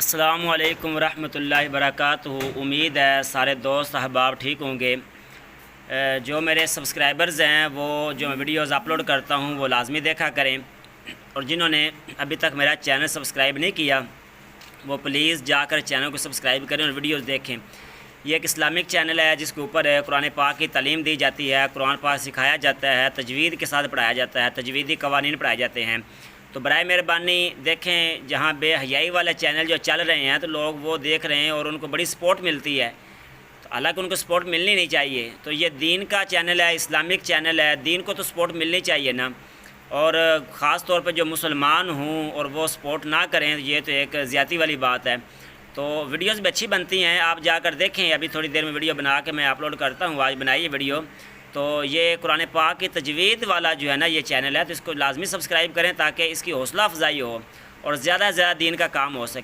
السلام علیکم ورحمۃ اللہ وبرکاتہ۔ امید ہے سارے دوست احباب ٹھیک ہوں گے۔ جو میرے سبسکرائبرز ہیں وہ جو میں ویڈیوز اپلوڈ کرتا ہوں وہ لازمی دیکھا کریں، اور جنہوں نے ابھی تک میرا چینل سبسکرائب نہیں کیا وہ پلیز جا کر چینل کو سبسکرائب کریں اور ویڈیوز دیکھیں۔ یہ ایک اسلامک چینل ہے جس کے اوپر قرآن پاک کی تعلیم دی جاتی ہے، قرآن پاک سکھایا جاتا ہے، تجوید کے ساتھ پڑھایا جاتا ہے، تجویدی قوانین پڑھائے جاتے ہیں۔ تو برائے مہربانی دیکھیں، جہاں بے حیائی والے چینل جو چل رہے ہیں تو لوگ وہ دیکھ رہے ہیں اور ان کو بڑی سپورٹ ملتی ہے، تو حالانکہ ان کو سپورٹ ملنی نہیں چاہیے۔ تو یہ دین کا چینل ہے، اسلامک چینل ہے، دین کو تو سپورٹ ملنی چاہیے نا، اور خاص طور پہ جو مسلمان ہوں اور وہ سپورٹ نہ کریں یہ تو ایک زیادتی والی بات ہے۔ تو ویڈیوز بھی اچھی بنتی ہیں، آپ جا کر دیکھیں۔ ابھی تھوڑی دیر میں ویڈیو بنا کے میں اپلوڈ کرتا ہوں، آج بنائی ہے ویڈیو۔ تو یہ قرآن پاک کی تجوید والا جو ہے نا یہ چینل ہے، تو اس کو لازمی سبسکرائب کریں تاکہ اس کی حوصلہ افزائی ہو اور زیادہ سے زیادہ دین کا کام ہو سکے۔